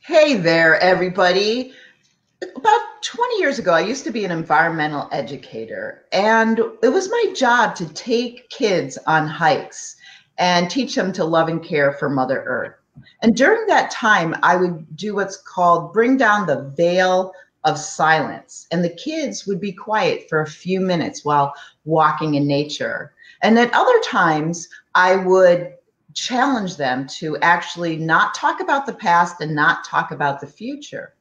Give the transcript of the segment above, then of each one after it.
Hey there, everybody. About 20 years ago, I used to be an environmental educator, and it was my job to take kids on hikes and teach them to love and care for Mother Earth. And during that time, I would do what's called bring down the veil of silence, and the kids would be quiet for a few minutes while walking in nature. And at other times, I would challenge them to actually not talk about the past and not talk about the future.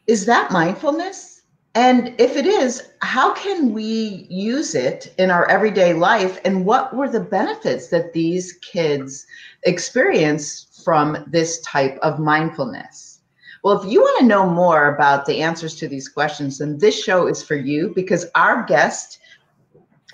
Is that mindfulness? And if it is, how can we use it in our everyday life? And what were the benefits that these kids experience from this type of mindfulness? Well, if you want to know more about the answers to these questions, then this show is for you, because our guest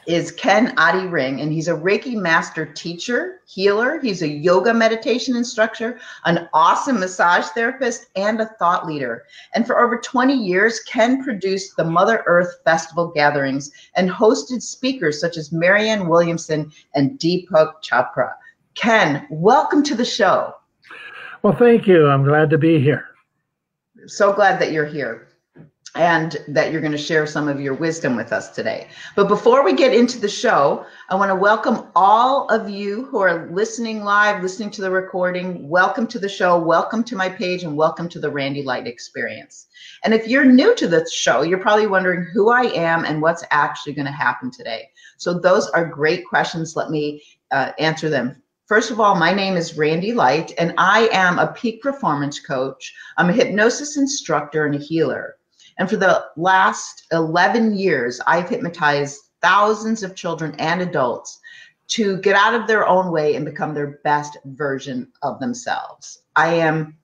is Ken Adi-Ring, and he's a Reiki master teacher, healer. He's a yoga meditation instructor, an awesome massage therapist, and a thought leader. And for over 20 years, Ken produced the Mother Earth Festival gatherings and hosted speakers such as Marianne Williamson and Deepak Chopra. Ken, welcome to the show. Well, thank you. I'm glad to be here. So glad that you're here and that you're going to share some of your wisdom with us today. But before we get into the show, I want to welcome all of you who are listening live, listening to the recording. Welcome to the show, welcome to my page, and welcome to the Randy Light Experience. And if you're new to the show, you're probably wondering who I am and what's actually going to happen today. So those are great questions. Let me answer them. First of all, my name is Randy Light, and I am a peak performance coach. I'm a hypnosis instructor and a healer. And for the last 11 years, I've hypnotized thousands of children and adults to get out of their own way and become their best version of themselves. I am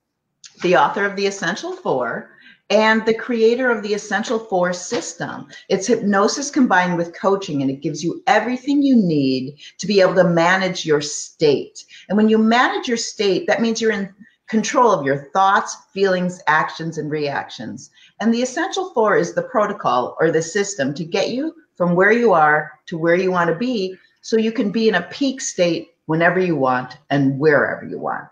the author of The Essential Four and the creator of the Essential Four system. It's hypnosis combined with coaching, and it gives you everything you need to be able to manage your state. And when you manage your state, that means you're in control of your thoughts, feelings, actions, and reactions. And the Essential Four is the protocol or the system to get you from where you are to where you want to be, so you can be in a peak state whenever you want and wherever you want.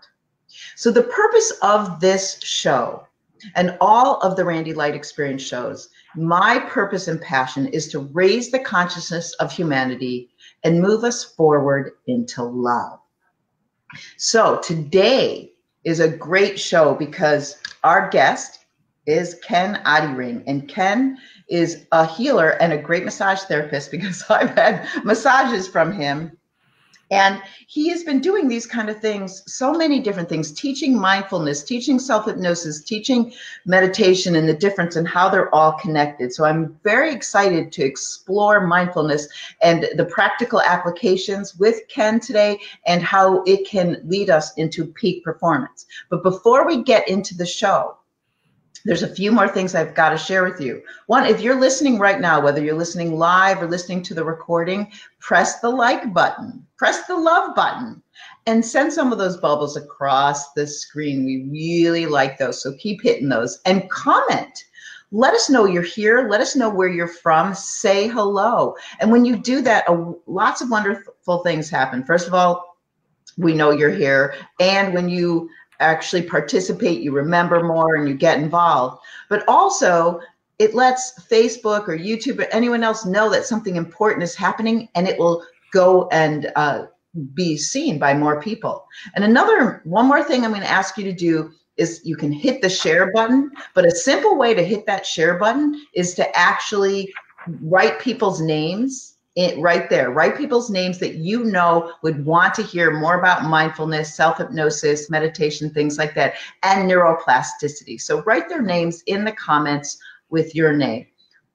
So the purpose of this show and all of the Randy Light Experience shows, my purpose and passion is to raise the consciousness of humanity and move us forward into love. So today is a great show because our guest is Ken Adi-Ring, and Ken is a healer and a great massage therapist because I've had massages from him. And he has been doing these kind of things, so many different things, teaching mindfulness, teaching self-hypnosis, teaching meditation, and the difference and how they're all connected. So I'm very excited to explore mindfulness and the practical applications with Ken today and how it can lead us into peak performance. But before we get into the show, there's a few more things I've got to share with you. One, if you're listening right now, whether you're listening live or listening to the recording, press the like button, press the love button, and send some of those bubbles across the screen. We really like those, so keep hitting those. And comment. Let us know you're here. Let us know where you're from. Say hello. And when you do that, lots of wonderful things happen. First of all, we know you're here. And when you actually participate, you remember more and you get involved. But also, it lets Facebook or YouTube or anyone else know that something important is happening, and it will go and be seen by more people. And one more thing I'm going to ask you to do is you can hit the share button, but a simple way to hit that share button is to actually write people's names right there. Write people's names that you know would want to hear more about mindfulness, self-hypnosis, meditation, things like that, and neuroplasticity. So write their names in the comments with your name.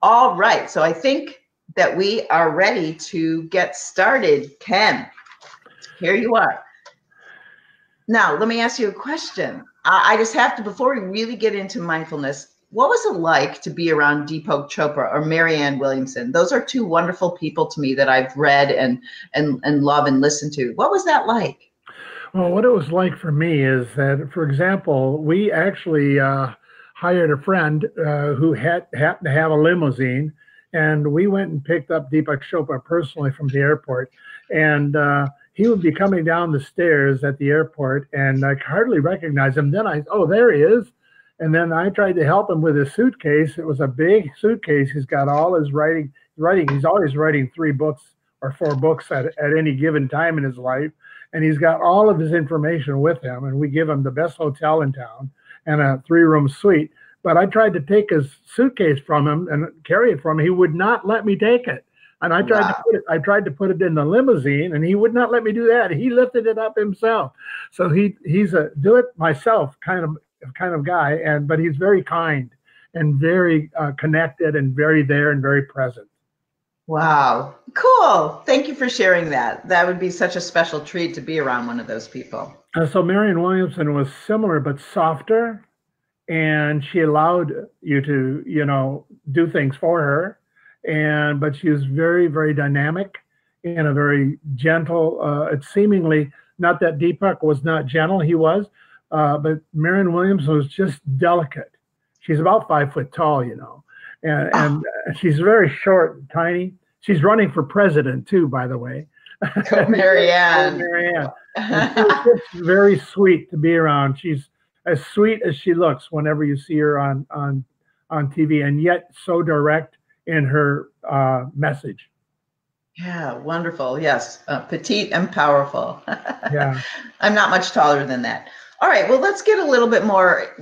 All right, so I think that we are ready to get started. Ken, here you are. Now, let me ask you a question. I just have to, before we really get into mindfulness, what was it like to be around Deepak Chopra or Marianne Williamson? Those are two wonderful people to me that I've read and love and listened to. What was that like? Well, what it was like for me is that, for example, we actually hired a friend who happened to have a limousine, and we went and picked up Deepak Chopra personally from the airport. And he would be coming down the stairs at the airport, and I hardly recognized him. Then oh, there he is. And then I tried to help him with his suitcase. It was a big suitcase. He's got all his writing. He's always writing 3 books or 4 books at any given time in his life. And he's got all of his information with him. And we give him the best hotel in town and a 3-room suite. But I tried to take his suitcase from him and carry it from him. He would not let me take it. And I tried to put it in the limousine, and he would not let me do that. He lifted it up himself. So he's a do-it-myself kind of guy, but he's very kind and very connected and very there and very present. Wow. Cool. Thank you for sharing that. That would be such a special treat to be around one of those people. So Marianne Williamson was similar but softer, and she allowed you to, do things for her. But she was very, very dynamic and a very gentle, it's seemingly not that Deepak was not gentle, he was, but Marianne Williamson was just delicate. She's about 5 foot tall, and she's very short and tiny. She's running for president too, by the way. Go Marianne. Marianne. And she's just very sweet to be around. She's as sweet as she looks whenever you see her on TV, and yet so direct in her message. Yeah, wonderful. Yes, petite and powerful. Yeah. I'm not much taller than that. All right, well, let's get a little bit more.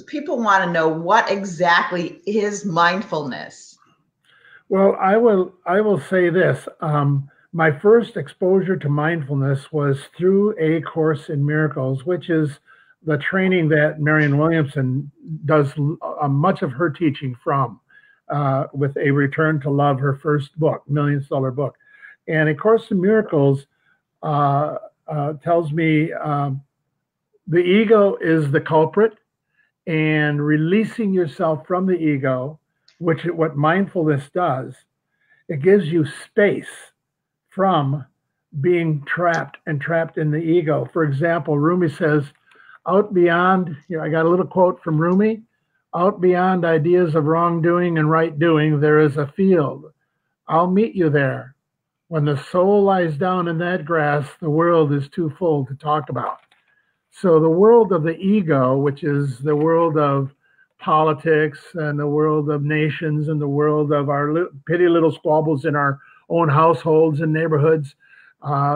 People want to know, what exactly is mindfulness? Well, I will say this. My first exposure to mindfulness was through A Course in Miracles, which is the training that Marianne Williamson does much of her teaching from. With A Return to Love, her first book, million-seller book. And A Course in Miracles tells me the ego is the culprit, and releasing yourself from the ego, which is what mindfulness does, it gives you space from being trapped in the ego. For example, Rumi says, out beyond, I got a little quote from Rumi, out beyond ideas of wrongdoing and right doing, there is a field. I'll meet you there. When the soul lies down in that grass, the world is too full to talk about. So the world of the ego, which is the world of politics and the world of nations and the world of our petty little squabbles in our own households and neighborhoods,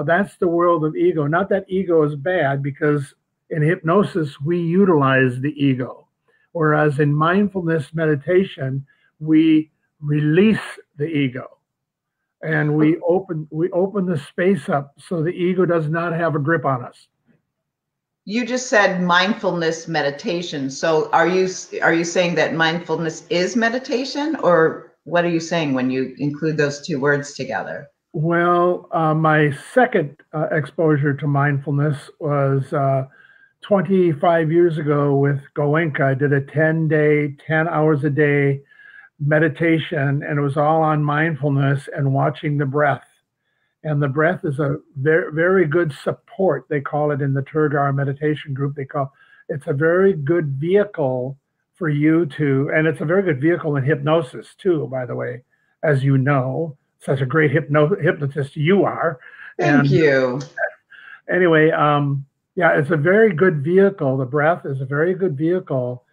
that's the world of ego. Not that ego is bad, because in hypnosis, we utilize the ego. Whereas in mindfulness meditation, we release the ego, and we open the space up so the ego does not have a grip on us. You just said mindfulness meditation. So are you saying that mindfulness is meditation, or what are you saying when you include those 2 words together? Well, my second exposure to mindfulness was 25 years ago with Goenka. I did a 10-day, 10 hours a day meditation, and it was all on mindfulness and watching the breath. And the breath is a very, very good support. They call it in the Turgar meditation group. It's a very good vehicle for you to, and it's a very good vehicle in hypnosis too, by the way, as you know, such a great hypnotist you are. Thank you. Anyway, yeah, it's a very good vehicle. The breath is a very good vehicle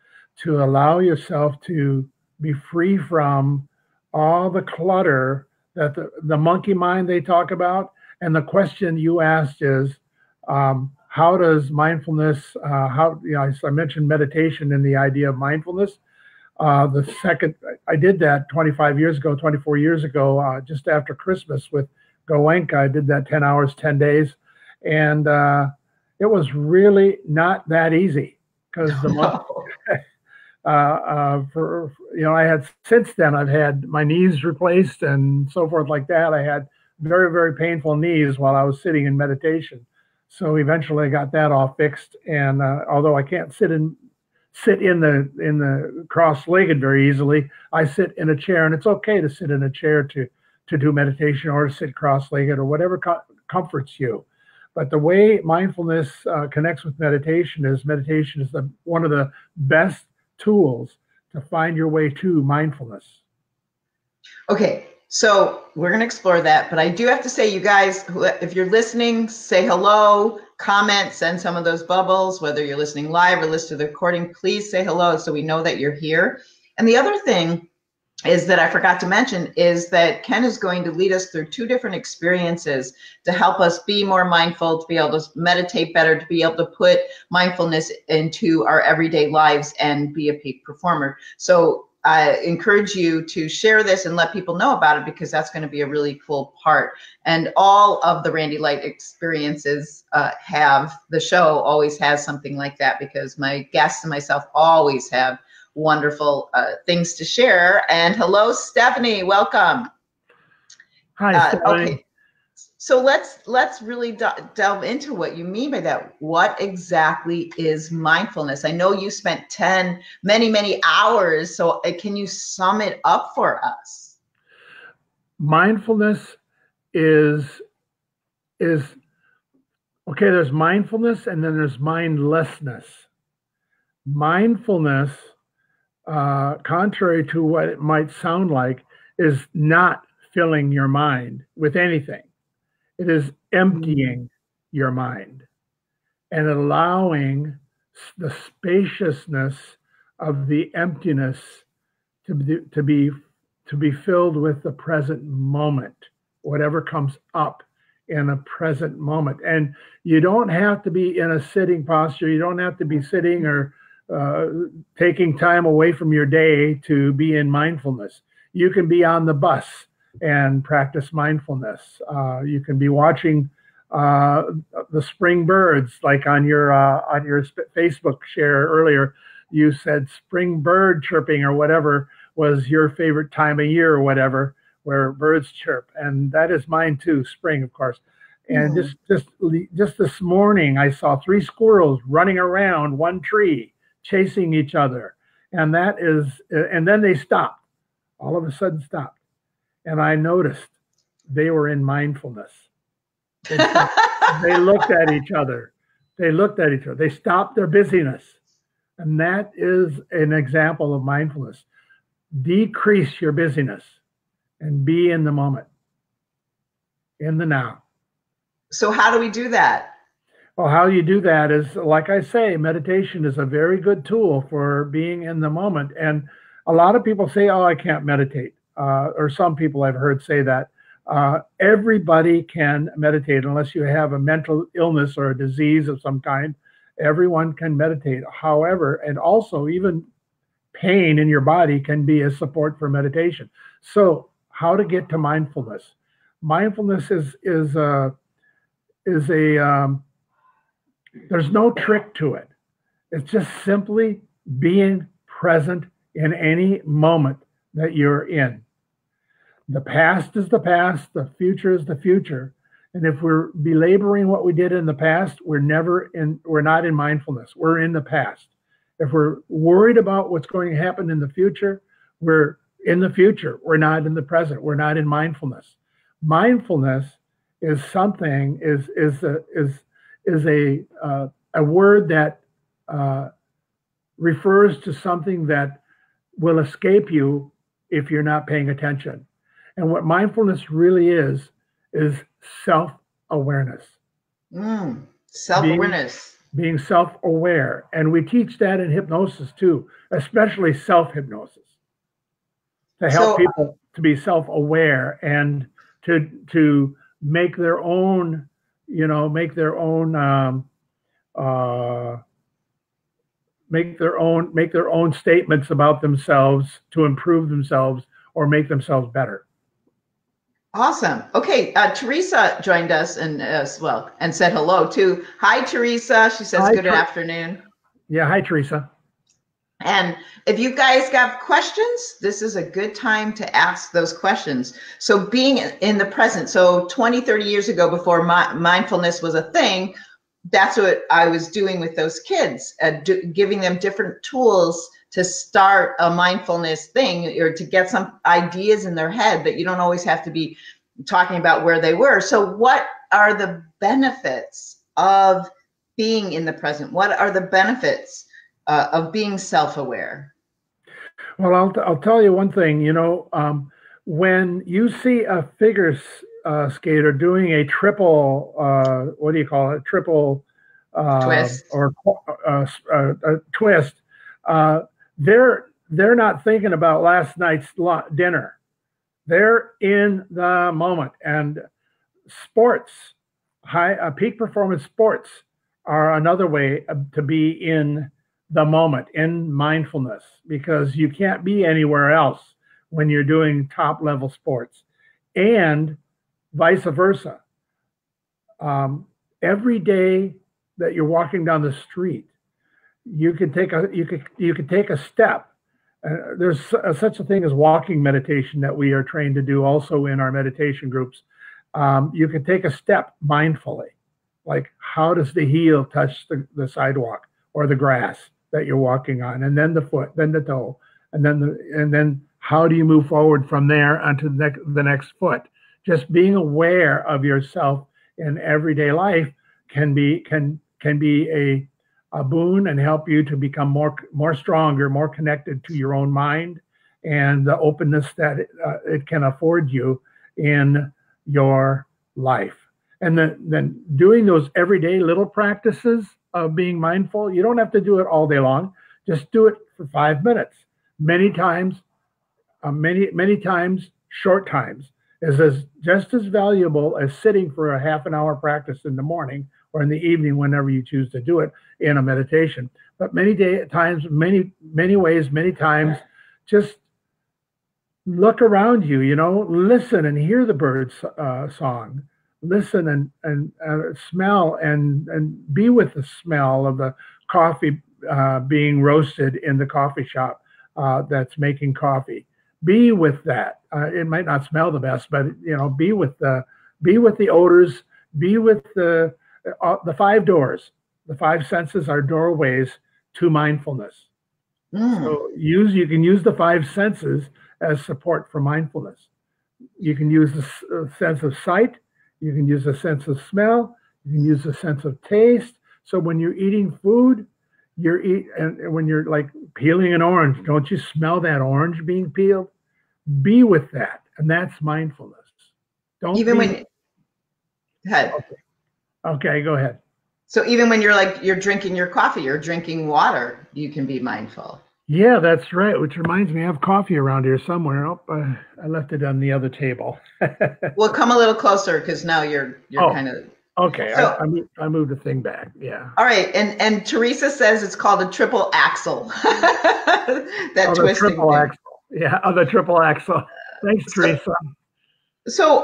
to allow yourself to be free from all the clutter that the monkey mind they talk about. And the question you asked is, how does mindfulness, I mentioned meditation and the idea of mindfulness. The second, I did that 24 years ago, just after Christmas with Goenka. I did that 10 hours, 10 days. And it was really not that easy, because I had, since then, I've had my knees replaced and so forth like that. I had very, very painful knees while I was sitting in meditation. So eventually I got that all fixed. And although I can't sit in the cross-legged very easily, I sit in a chair, and it's okay to sit in a chair to do meditation, or to sit cross-legged, or whatever comforts you. But the way mindfulness connects with meditation is one of the best tools to find your way to mindfulness. Okay, So we're going to explore that, but I do have to say, you guys, if you're listening, say hello, comment, send some of those bubbles, whether you're listening live or listen to the recording, please say hello so we know that you're here. And the other thing is that I forgot to mention is that Ken is going to lead us through 2 different experiences to help us be more mindful, to be able to meditate better, to be able to put mindfulness into our everyday lives and be a peak performer. So I encourage you to share this and let people know about it, because that's going to be a really cool part. And all of the Randy Light experiences the show always has something like that, because my guests and myself always have wonderful things to share. And hello, Stephanie, welcome. Hi, Stephanie. Okay. So let's really delve into what you mean by that. What exactly is mindfulness? I know you spent many hours. So can you sum it up for us? Mindfulness is okay. There's mindfulness, and then there's mindlessness. Mindfulness, contrary to what it might sound like, is not filling your mind with anything. It is emptying your mind and allowing the spaciousness of the emptiness to be filled with the present moment, whatever comes up in a present moment. And you don't have to be in a sitting posture. You don't have to be sitting or taking time away from your day to be in mindfulness. You can be on the bus and practice mindfulness. You can be watching the spring birds, like on your Facebook share earlier. You said spring bird chirping or whatever was your favorite time of year or whatever, where birds chirp, and that is mine too. Spring, of course. And just this morning, I saw 3 squirrels running around one tree, chasing each other, and then they stopped. All of a sudden, stopped. And I noticed they were in mindfulness. They looked at each other. They stopped their busyness. And that is an example of mindfulness. Decrease your busyness and be in the moment, in the now. So how do we do that? Well, how you do that is, like I say, meditation is a very good tool for being in the moment. And a lot of people say, oh, I can't meditate. Or some people I've heard say that. Everybody can meditate unless you have a mental illness or a disease of some kind. Everyone can meditate. However, and also even pain in your body can be a support for meditation. So how to get to mindfulness? Mindfulness is there's no trick to it. It's just simply being present in any moment that you're in. The past is the past, the future is the future. And if we're belaboring what we did in the past, we're not in mindfulness. We're in the past. If we're worried about what's going to happen in the future, we're in the future. We're not in the present. We're not in mindfulness. Mindfulness is something, is a word that refers to something that will escape you if you're not paying attention. And what mindfulness really is self-awareness. Self-awareness. Being self-aware. And we teach that in hypnosis too, especially self-hypnosis, to help people to be self-aware and to make their own, make their own statements about themselves to improve themselves or make themselves better. Awesome. Okay, Teresa joined us and said hello too. Hi, Teresa. She says good afternoon. Yeah, hi, Teresa. And if you guys got questions, this is a good time to ask those questions. So being in the present, so 20, 30 years ago, before mindfulness was a thing, that's what I was doing with those kids, giving them different tools to start a mindfulness thing or to get some ideas in their head, but you don't always have to be talking about where they were. So what are the benefits of being in the present? What are the benefits of being self-aware? Well, I'll tell you one thing, when you see a figure skater doing a triple, what do you call it? Triple Twist. or a twist. They're not thinking about last night's dinner. They're in the moment. And sports, peak performance sports, are another way to be in the moment, in mindfulness, because you can't be anywhere else when you're doing top level sports, and vice versa. Every day that you're walking down the street, you can take a step. There's such a thing as walking meditation that we are trained to do also in our meditation groups. You can take a step mindfully, like how does the heel touch the sidewalk or the grass that you're walking on, and then the foot, then the toe, and then how do you move forward from there onto the next foot? Just being aware of yourself in everyday life can be a boon and help you to become more stronger, more connected to your own mind and the openness that it can afford you in your life. And then doing those everyday little practices of being mindful, you don't have to do it all day long. Just do it for 5 minutes. Many times, short times, is just as valuable as sitting for a half an hour practice in the morning or in the evening, whenever you choose to do it in a meditation. But many times, just look around you, listen and hear the birds song, listen and smell and be with the smell of the coffee being roasted in the coffee shop that's making coffee. Be with that. It might not smell the best, but be with the odors, be with the 5 doors. The 5 senses are doorways to mindfulness. So you can use the 5 senses as support for mindfulness. You can use the sense of sight, you can use the sense of smell, you can use the sense of taste. So when you're eating food, and when you're like peeling an orange, don't you smell that orange being peeled? Be with that, and that's mindfulness. Don't even when. Go ahead. Okay, go ahead. So even when you're drinking your coffee, you're drinking water, you can be mindful. Yeah, that's right. Which reminds me, I have coffee around here somewhere. Oh, I left it on the other table. Well, come a little closer because now you're kind of. Okay, so, I moved the thing back. Yeah. All right, and Teresa says it's called a triple axle. That twisting. The triple axle. Yeah, the triple axle. Thanks, Teresa. So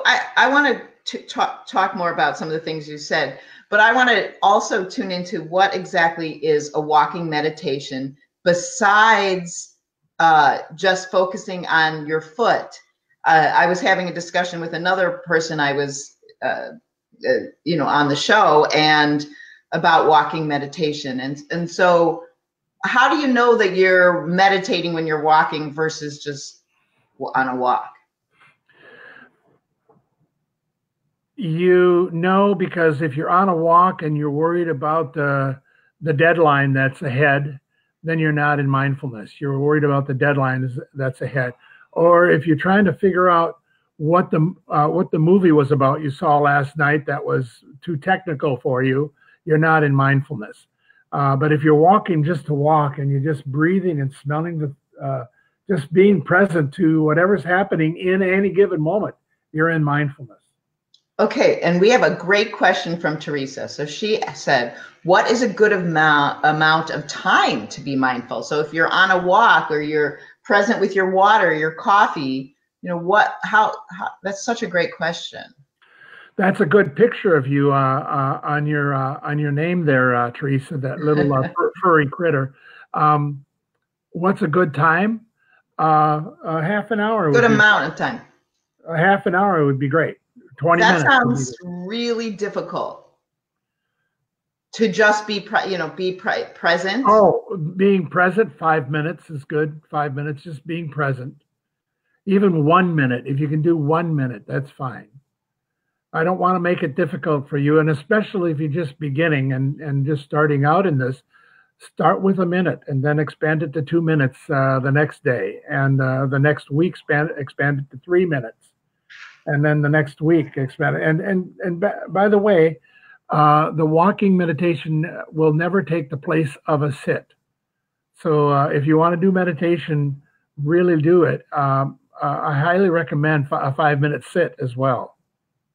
I want to talk more about some of the things you said, but I want to also tune into what exactly is a walking meditation besides just focusing on your foot. I was having a discussion with another person I was on the show and about walking meditation. And so how do you know that you're meditating when you're walking versus just on a walk? Because if you're on a walk and you're worried about the deadline that's ahead, then you're not in mindfulness. You're worried about the deadline that's ahead. Or if you're trying to figure out what the movie was about you saw last night that was too technical for you, you're not in mindfulness. But if you're walking just to walk and you're just breathing and smelling just being present to whatever's happening in any given moment, you're in mindfulness. Okay, and we have a great question from Teresa. So she said, what is a good amount of time to be mindful? So if you're on a walk or you're present with your water, your coffee, how that's such a great question. That's a good picture of you on your name there, Teresa, that little furry critter. What's a good time? A half an hour. Good amount of time. A half an hour would be great. 20 minutes. That sounds really difficult. To just be present. Oh, being present, 5 minutes is good. 5 minutes, just being present. Even 1 minute, if you can do 1 minute, that's fine. I don't want to make it difficult for you, and especially if you're just beginning and just starting out in this, Start with a minute and then expand it to 2 minutes the next day. And the next week, expand it to 3 minutes. And then the next week, expand it. And by the way, the walking meditation will never take the place of a sit. So if you want to do meditation, really do it. I highly recommend a 5-minute sit as well.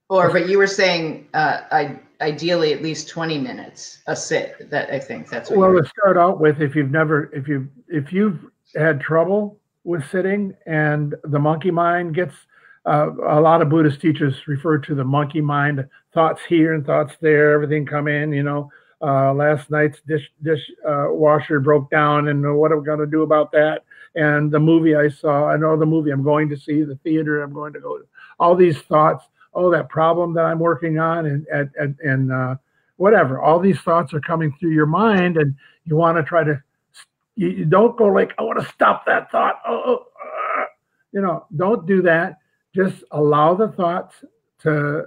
But you were saying ideally at least 20 minutes a sit. That I think that's what. Well, to start out with, if you've had trouble with sitting and the monkey mind gets, a lot of Buddhist teachers refer to the monkey mind, thoughts here and thoughts there, everything come in, last night's washer broke down and what are we going to do about that? And the movie I know the movie I'm going to see, the theater I'm going to go to, all these thoughts, that problem that I'm working on and whatever, all these thoughts are coming through your mind and you want to try to, you don't go like, I want to stop that thought. Don't do that. Just allow the thoughts to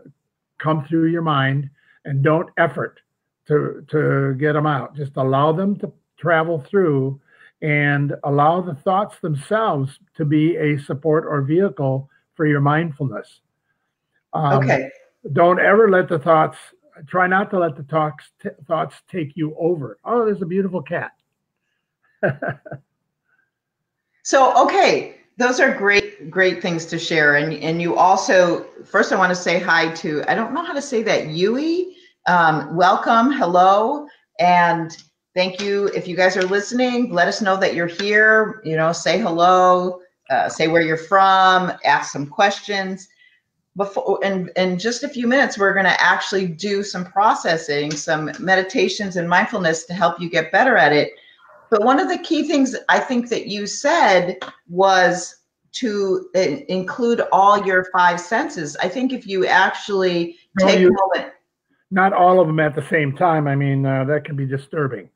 come through your mind and don't effort to get them out. Just allow them to travel through and allow the thoughts themselves to be a support or vehicle for your mindfulness. Okay. Don't ever let the thoughts, try not to let the thoughts take you over. Oh, there's a beautiful cat. So, okay. Those are great things to share. And you also, first I want to say hi to, I don't know how to say that, Yui. Welcome, hello, and thank you. If you guys are listening, let us know that you're here, say hello, say where you're from, ask some questions. In just a few minutes, we're going to actually do some processing, some meditations and mindfulness to help you get better at it. But one of the key things I think that you said was to include all your 5 senses. I think if you actually take a moment. Not all of them at the same time. I mean, that can be disturbing.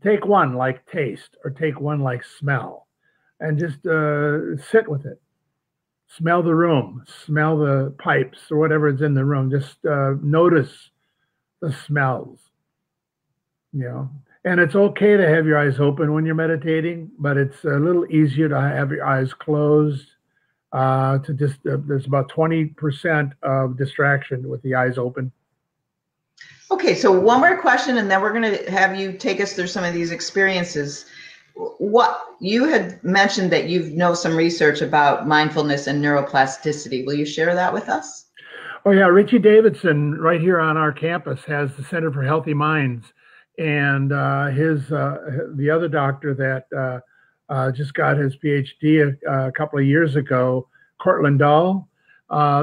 Take one like taste or take one like smell and just sit with it. Smell the room, smell the pipes or whatever is in the room. Just notice the smells, And it's okay to have your eyes open when you're meditating, but it's a little easier to have your eyes closed. There's about 20% of distraction with the eyes open. Okay, so one more question, and then we're going to have you take us through some of these experiences. What you had mentioned that you know some research about mindfulness and neuroplasticity. Will you share that with us? Oh yeah, Richie Davidson right here on our campus has the Center for Healthy Minds. And the other doctor that just got his PhD a couple of years ago, Cortland Dahl,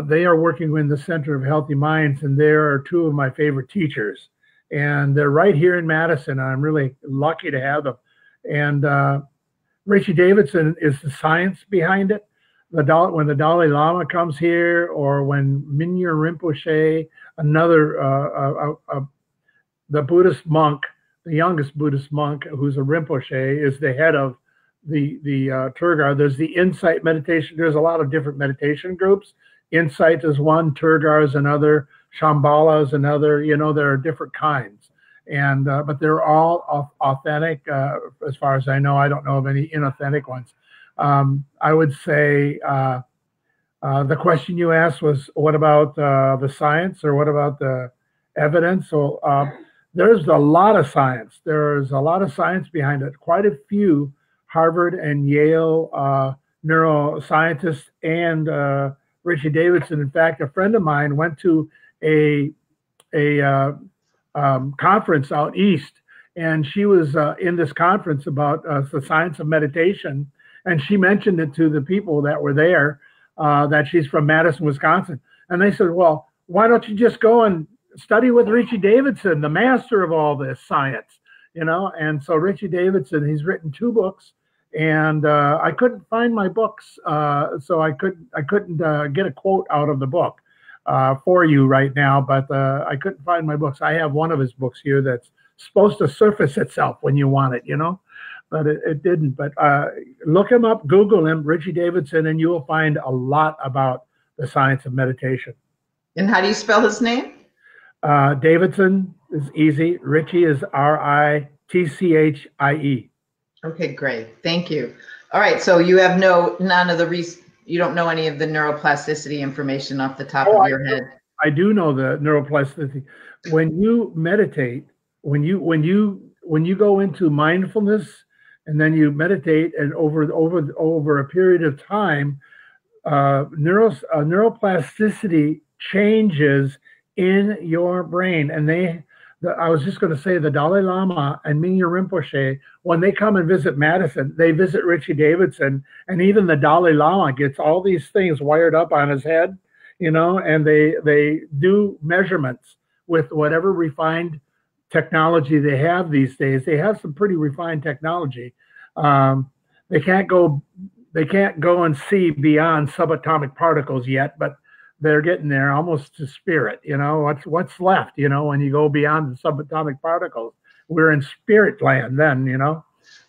they are working in the Center of Healthy Minds, and they are 2 of my favorite teachers. And they're right here in Madison. And I'm really lucky to have them. And Richie Davidson is the science behind it. When the Dalai Lama comes here, or when Mingyur Rinpoche, another the Buddhist monk, the youngest Buddhist monk, who's a Rinpoche, is the head of the Turgar. There's the Insight meditation. There's a lot of different meditation groups. Insight is one, Turgar is another, Shambhala is another. There are different kinds, and but they're all authentic as far as I know. I don't know of any inauthentic ones. I would say the question you asked was, what about the science, or what about the evidence? So there's a lot of science. There's a lot of science behind it. Quite a few Harvard and Yale neuroscientists and Richie Davidson. In fact, a friend of mine went to a conference out east, and she was in this conference about the science of meditation, and she mentioned it to the people that were there, that she's from Madison, Wisconsin. And they said, well, why don't you just go and study with Richie Davidson, the master of all this science, And so Richie Davidson, he's written 2 books, and I couldn't find my books, so I couldn't get a quote out of the book for you right now, but I couldn't find my books. I have one of his books here that's supposed to surface itself when you want it, but it didn't. But look him up, Google him, Richie Davidson, and you will find a lot about the science of meditation. And how do you spell his name? Davidson, is easy. Ritchie is Ritchie. Okay, great. Thank you. All right. So you have you don't know any of the neuroplasticity information off the top of your head. I do know the neuroplasticity. When you meditate, when you go into mindfulness and then you meditate, and over a period of time, neuroplasticity changes in your brain. And I was just going to say, the Dalai Lama and Mingyur Rinpoche, when they come and visit Madison, they visit Richie Davidson, and even the Dalai Lama gets all these things wired up on his head, and they do measurements with whatever refined technology they have these days. They have some pretty refined technology. They can't go and see beyond subatomic particles yet, but they're getting there, almost to spirit. What's left, when you go beyond the subatomic particles. We're in spirit land then,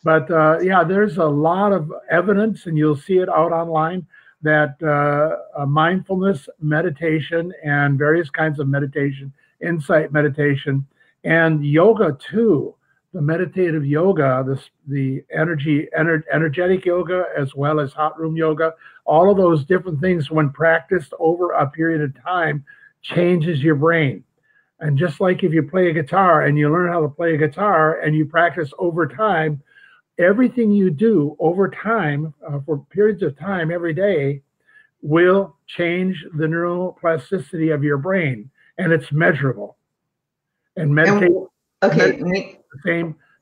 But yeah, there's a lot of evidence, and you'll see it out online, that mindfulness meditation and various kinds of meditation, insight meditation, and yoga too, the meditative yoga, the energetic yoga, as well as hot room yoga, all of those different things, when practiced over a period of time, changes your brain. And just like if you play a guitar and you learn how to play a guitar and you practice over time, everything you do over time, for periods of time every day, will change the neuroplasticity of your brain, and it's measurable. And meditation. Okay.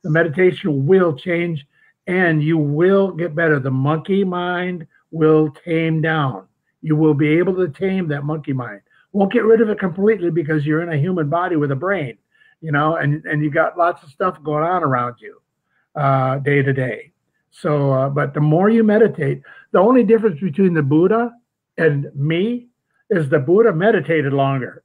The meditation will change, and you will get better. The monkey mind will tame down. You will be able to tame that monkey mind. Won't get rid of it completely, because you're in a human body with a brain, and you got lots of stuff going on around you day to day. So, but the more you meditate, the only difference between the Buddha and me is the Buddha meditated longer.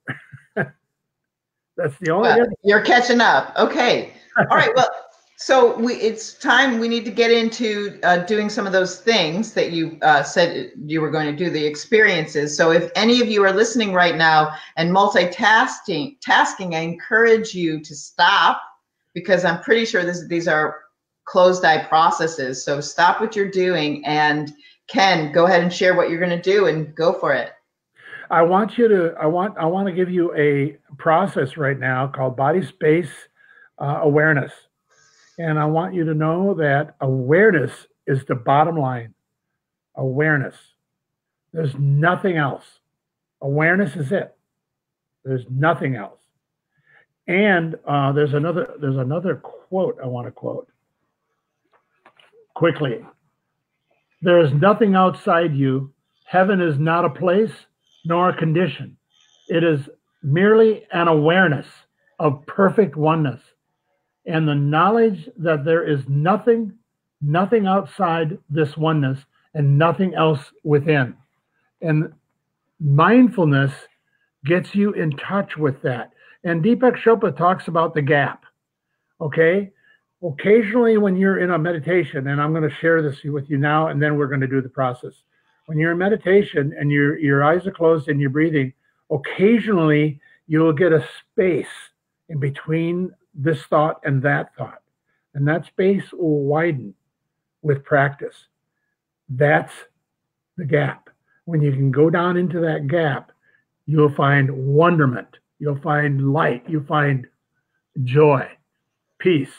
That's the only difference. You're catching up. Okay. All right. Well, so it's time we need to get into doing some of those things that you said you were going to do, the experiences. So if any of you are listening right now and multitasking, I encourage you to stop, because I'm pretty sure these are closed eye processes. So stop what you're doing, and Ken, go ahead and share what you're going to do, and go for it. I want to give you a process right now called body space awareness. And I want you to know that awareness is the bottom line. Awareness. There's nothing else. Awareness is it. There's nothing else. And there's another quote I want to quote quickly. There is nothing outside you. Heaven is not a place nor a condition. It is merely an awareness of perfect oneness, and the knowledge that there is nothing outside this oneness, and nothing else within. And mindfulness gets you in touch with that. And Deepak Chopra talks about the gap. Okay? Occasionally when you're in a meditation, and I'm going to share this with you now, and then we're going to do the process. When you're in meditation and your eyes are closed and you're breathing, occasionally you'll get a space in between this thought and that thought. And that space will widen with practice. That's the gap. When you can go down into that gap, you'll find wonderment. You'll find light. You'll find joy, peace.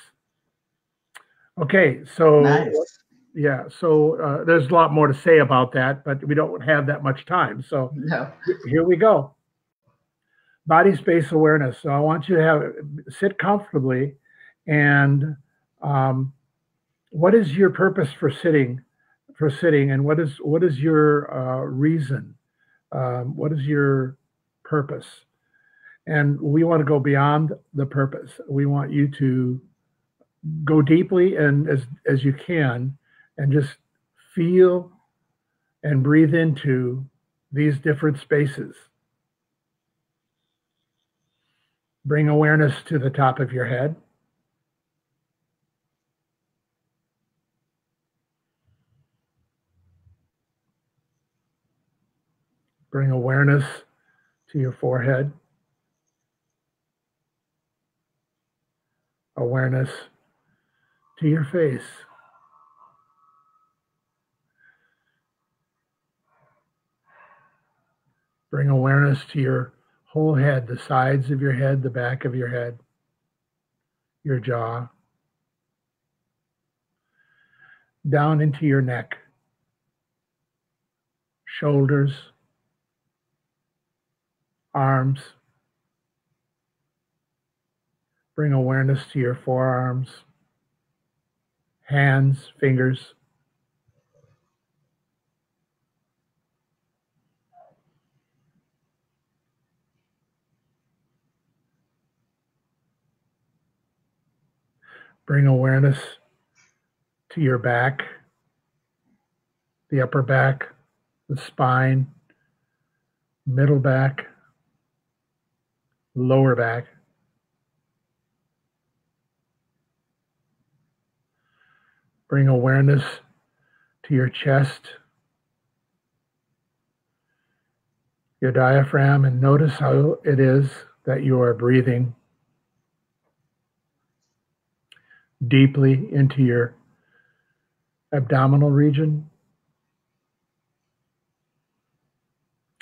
Okay, so nice. Yeah, so there's a lot more to say about that, but we don't have that much time. So no. Here we go. Body space awareness. So I want you to sit comfortably, and what is your purpose for sitting? And what is your reason? What is your purpose? And we want to go beyond the purpose. We want you to go deeply and as you can, and just feel and breathe into these different spaces. Bring awareness to the top of your head. Bring awareness to your forehead. awareness to your face. Bring awareness to your whole head, the sides of your head, the back of your head, your jaw, down into your neck, shoulders, arms. Bring awareness to your forearms, hands, fingers. Bring awareness to your back, the upper back, the spine, middle back, lower back. Bring awareness to your chest, your diaphragm, and notice how it is that you are breathing deeply into your abdominal region.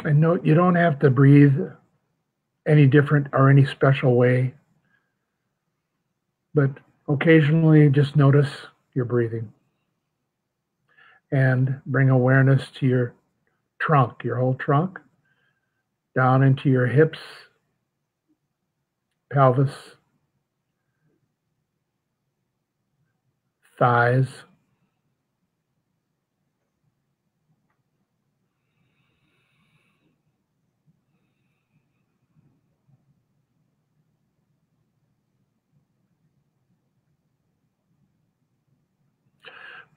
And note, you don't have to breathe any different or any special way, but occasionally just notice your breathing. And bring awareness to your trunk, your whole trunk, down into your hips, pelvis, thighs,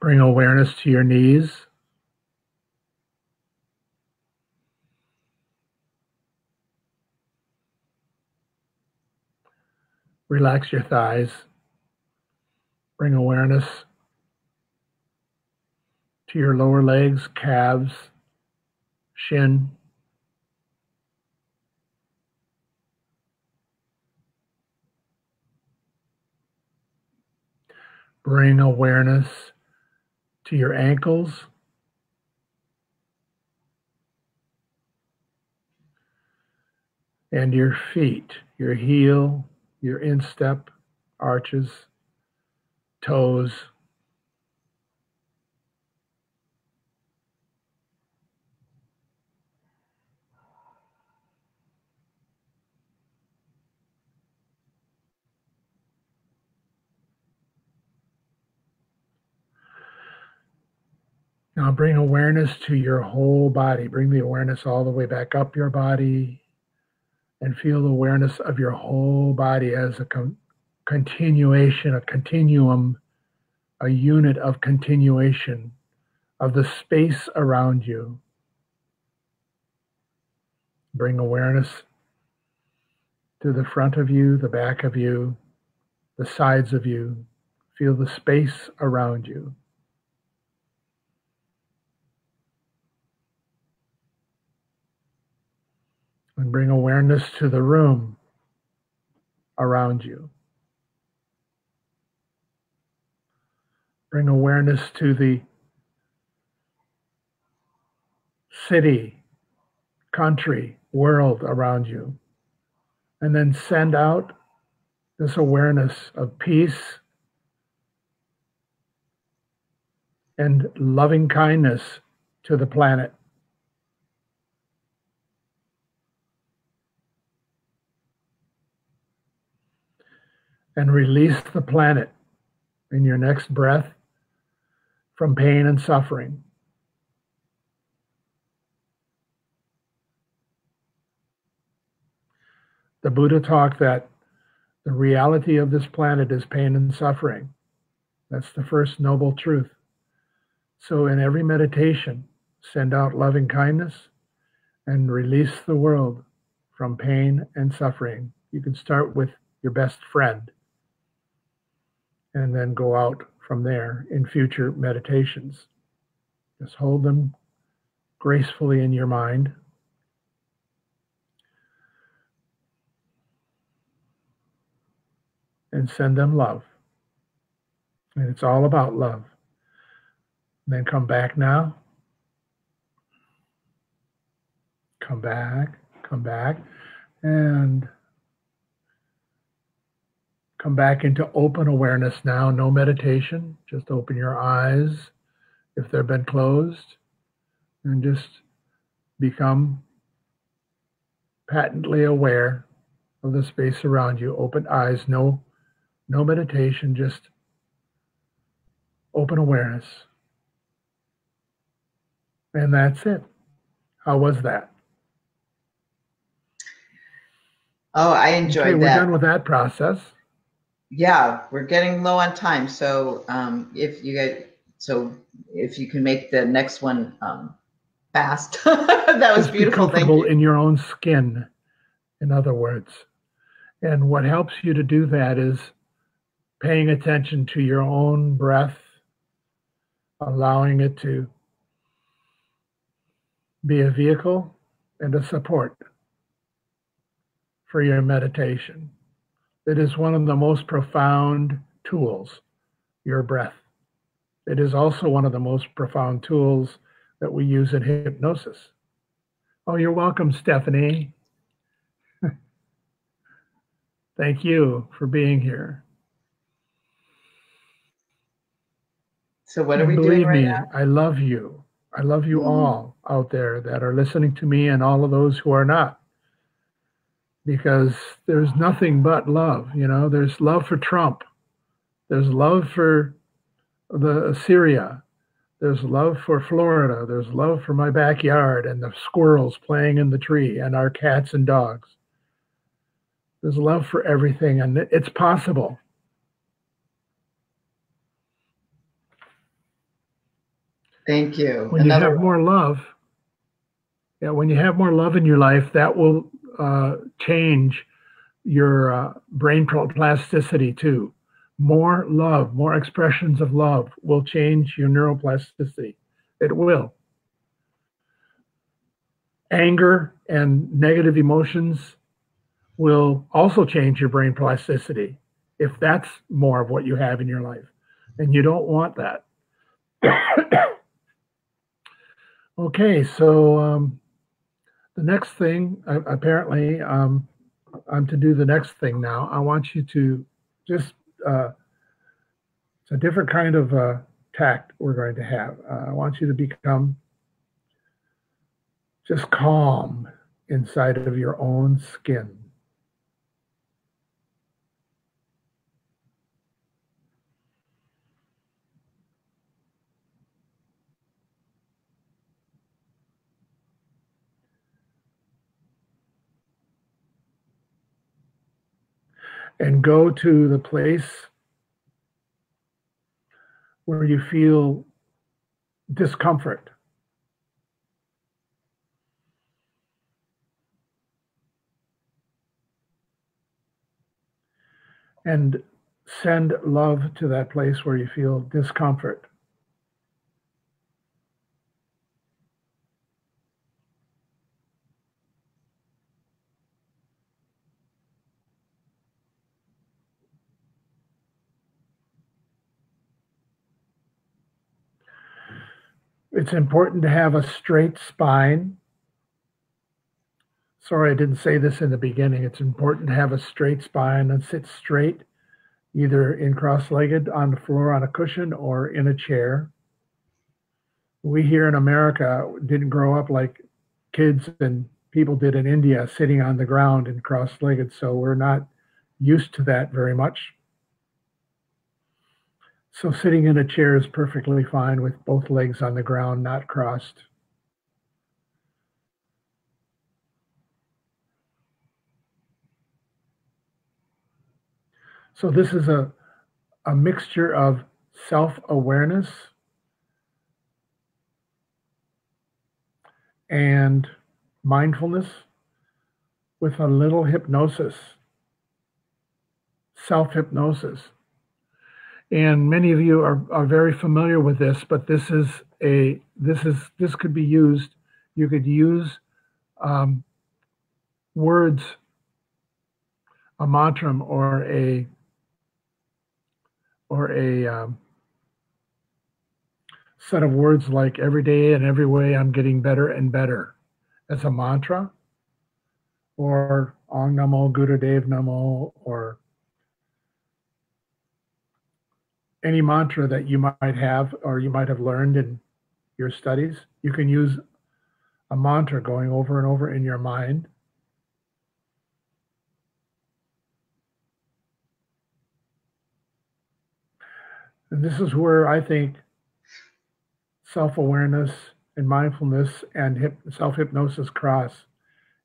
bring awareness to your knees, relax your thighs, bring awareness to your lower legs, calves, shin, bring awareness to your ankles, and your feet, your heel, your instep, arches, toes. Now bring awareness to your whole body. Bring the awareness all the way back up your body and feel the awareness of your whole body as a continuation, a continuum, a unit of continuation of the space around you. Bring awareness to the front of you, the back of you, the sides of you. Feel the space around you. And bring awareness to the room around you. Bring awareness to the city, country, world around you. And then send out this awareness of peace and loving kindness to the planet. And release the planet in your next breath from pain and suffering. The Buddha taught that the reality of this planet is pain and suffering. That's the first noble truth. So in every meditation, send out loving kindness and release the world from pain and suffering. You can start with your best friend and then go out from there in future meditations. Just hold them gracefully in your mind. and send them love. And it's all about love. And then come back now. Come back, and come back into open awareness now. No meditation, just open your eyes if they've been closed, and just become patently aware of the space around you. Open eyes, no meditation, just open awareness. And that's it. How was that? Oh, I enjoyed that. We're done with that process. Yeah, we're getting low on time. So if you can make the next one fast, that was beautiful. Be comfortable in your own skin, in other words. And what helps you to do that is paying attention to your own breath, allowing it to be a vehicle and a support for your meditation. It is one of the most profound tools, your breath. It is also one of the most profound tools that we use in hypnosis. Oh, you're welcome, Stephanie. Thank you for being here. So what are we doing right now? Believe me, I love you. I love you all out there that are listening to me, and all of those who are not. Because there's nothing but love. You know, there's love for Trump. There's love for Syria. There's love for Florida. There's love for my backyard and the squirrels playing in the tree and our cats and dogs. There's love for everything, and it's possible. Thank you. When you have more love, when you have more love in your life, that will change your brain plasticity too. More love, more expressions of love will change your neuroplasticity. It will. Anger and negative emotions will also change your brain plasticity if that's more of what you have in your life. And you don't want that. Okay, so the next thing, apparently, I'm to do the next thing now. I want you to just, it's a different kind of tact we're going to have. I want you to become just calm inside of your own skin. And go to the place where you feel discomfort. And send love to that place where you feel discomfort. It's important to have a straight spine. Sorry, I didn't say this in the beginning. It's important to have a straight spine and sit straight, either in cross-legged on the floor on a cushion or in a chair. We here in America didn't grow up like kids and people did in India, sitting on the ground and cross-legged, so we're not used to that very much. So sitting in a chair is perfectly fine with both legs on the ground, not crossed. So this is a mixture of self-awareness and mindfulness with a little hypnosis, self-hypnosis. And many of you are very familiar with this, but this could be used. You could use words, a mantra or a or a set of words like every day and every way I'm getting better and better as a mantra, or Ong Namo Gurudev Namo, or any mantra that you might have or you might have learned in your studies. You can use a mantra going over and over in your mind. And this is where I think self-awareness and mindfulness and self-hypnosis cross,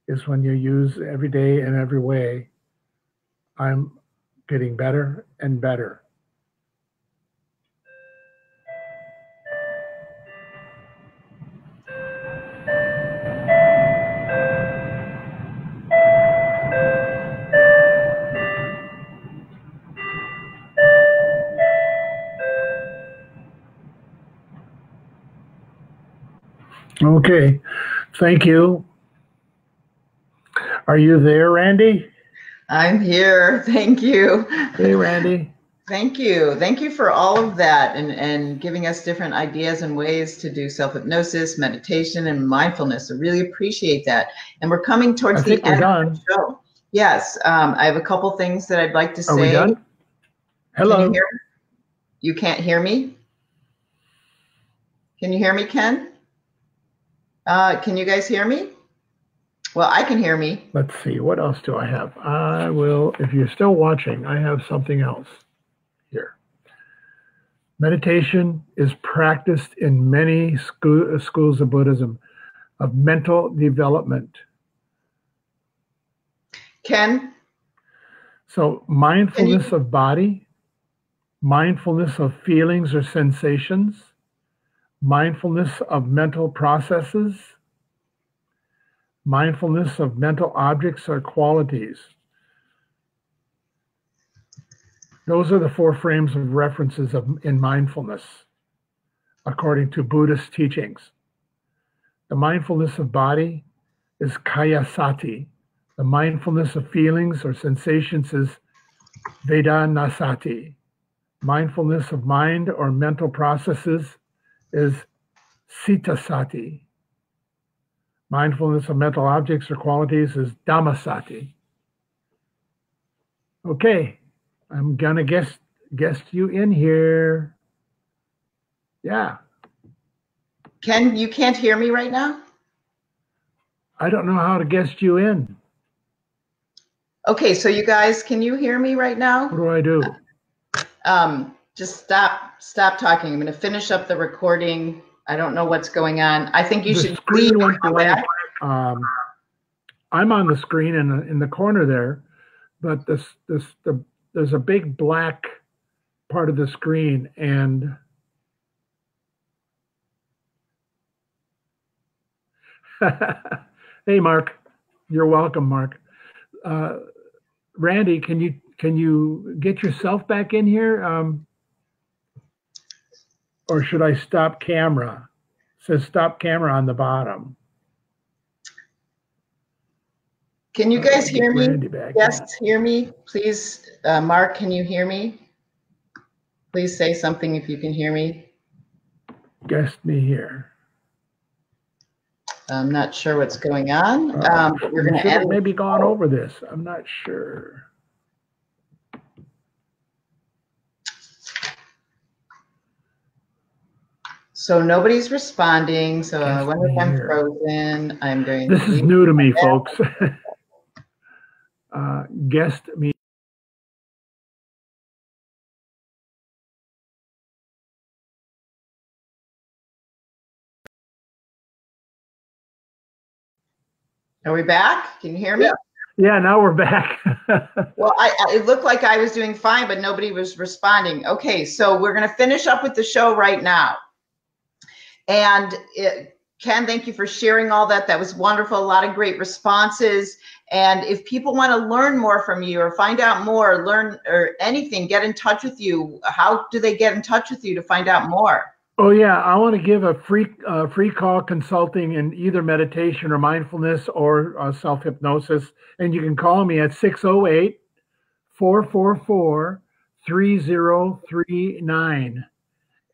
is when you use every day and every way, I'm getting better and better. Okay, thank you. Are you there, Randy? I'm here. Thank you. Hey, Randy. Thank you. Thank you for all of that and giving us different ideas and ways to do self-hypnosis, meditation, and mindfulness. I really appreciate that. And we're coming towards the end of the show. Yes, I have a couple things that I'd like to say. Are we done? Hello. Can you hear me? You can't hear me? Can you hear me, Ken? Can you guys hear me? Well, I can hear me. Let's see. What else do I have? I will, if you're still watching, I have something else here. Meditation is practiced in many schools of Buddhism, of mental development. Ken? So mindfulness of body, mindfulness of feelings or sensations, mindfulness of mental processes, mindfulness of mental objects or qualities. Those are the four frames of references in mindfulness, according to Buddhist teachings. The mindfulness of body is kaya sati. The mindfulness of feelings or sensations is vedanasati. Mindfulness of mind or mental processes is citta-sati. Mindfulness of mental objects or qualities is dhammasati. Okay, I'm gonna guest you in here. Yeah. Ken, you can't hear me right now? I don't know how to guest you in. Okay, so you guys, can you hear me right now? What do I do? Just stop talking. I'm gonna finish up the recording. I don't know what's going on. I think you should. The screen went blank. I'm on the screen in the corner there, but there's a big black part of the screen, and hey, Mark, you're welcome, Mark. Randy, can you get yourself back in here? Or should I stop camera? It says stop camera on the bottom. Can you guys hear me? Yes, hear me? Please, Mark, can you hear me? Please say something if you can hear me. Guest me here. I'm not sure what's going on. We're going to end. Maybe gone over this. I'm not sure. So nobody's responding. So I wonder if I'm frozen. I'm going. This is new to me, folks. Guest me. Are we back? Can you hear me? Yeah, now we're back. Well, it looked like I was doing fine, but nobody was responding. Okay, so we're going to finish up with the show right now. And Ken, thank you for sharing all that. That was wonderful. A lot of great responses. And if people want to learn more from you or find out more, learn or anything, get in touch with you. How do they get in touch with you to find out more? Oh yeah, I want to give a free call consulting in either meditation or mindfulness or self-hypnosis. And you can call me at 608-444-3683. 3039.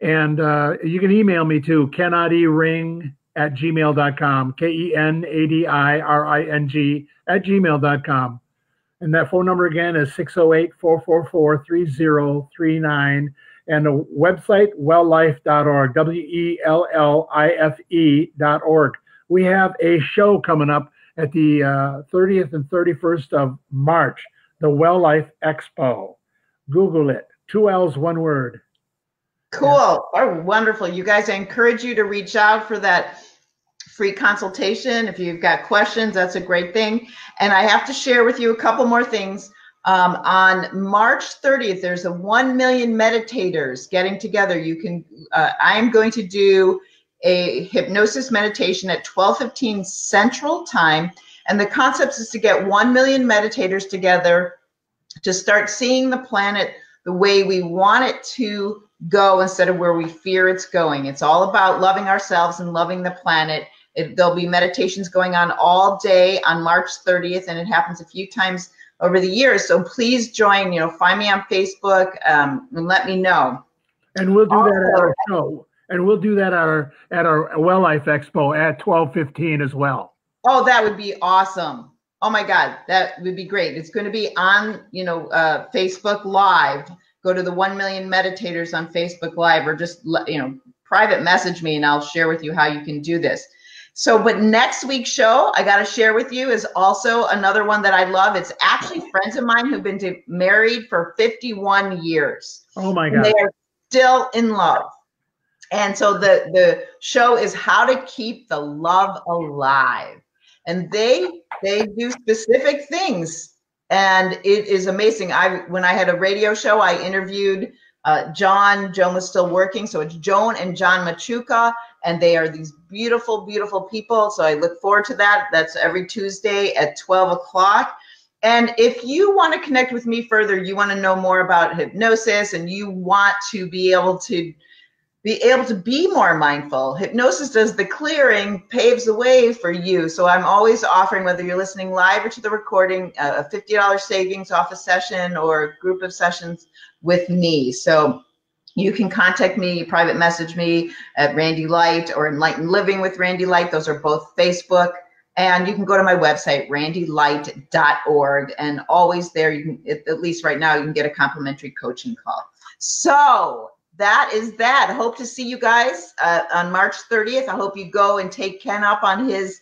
And you can email me too, kenadiring@gmail.com, KENADIRING@gmail.com. And that phone number again is 608-444-3039. And the website, welllife.org, WELLIFE.org. We have a show coming up at the 30th and 31st of March, the Well Life Expo. Google it. 2 L's, one word. Cool. Oh, wonderful. You guys, I encourage you to reach out for that free consultation. If you've got questions, that's a great thing. And I have to share with you a couple more things. On March 30th, there's a 1 million meditators getting together. You can, I'm going to do a hypnosis meditation at 12:15 Central Time. And the concept is to get 1 million meditators together to start seeing the planet the way we want it to go instead of where we fear it's going. It's all about loving ourselves and loving the planet. There'll be meditations going on all day on March 30th, and it happens a few times over the years. So please join, find me on Facebook and let me know. And we'll do that at our show. And we'll do that at our Well Life Expo at 12:15 as well. Oh, that would be awesome. Oh my God, that would be great. It's going to be on, Facebook Live. Go to the 1 million meditators on Facebook Live, or just, private message me and I'll share with you how you can do this. So, but next week's show, I got to share with you, is also another one that I love. It's actually friends of mine who've been married for 51 years. Oh my God. And they are still in love. And so the show is how to keep the love alive. And they do specific things. And it is amazing. When I had a radio show, I interviewed Joan was still working. So it's Joan and John Machuca, and they are these beautiful, beautiful people. So I look forward to that. That's every Tuesday at 12 o'clock. And if you want to connect with me further, you want to know more about hypnosis, and you want to be able to be more mindful, hypnosis does the clearing, paves the way for you. So I'm always offering, whether you're listening live or to the recording, a $50 savings off a session or a group of sessions with me. So you can contact me, private message me at Randy Light or Enlightened Living with Randy Light. Those are both Facebook. And you can go to my website, randylight.org. And always there, you can, at least right now, you can get a complimentary coaching call. So that is that. I hope to see you guys on March 30th. I hope you go and take Ken up on his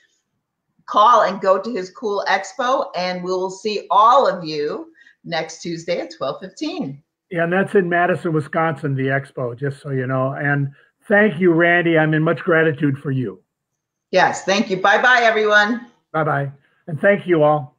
call and go to his cool expo. And we'll see all of you next Tuesday at 12:15. Yeah, and that's in Madison, Wisconsin, the expo, just so you know. And thank you, Randy. I'm in much gratitude for you. Yes, thank you. Bye-bye, everyone. Bye-bye. And thank you all.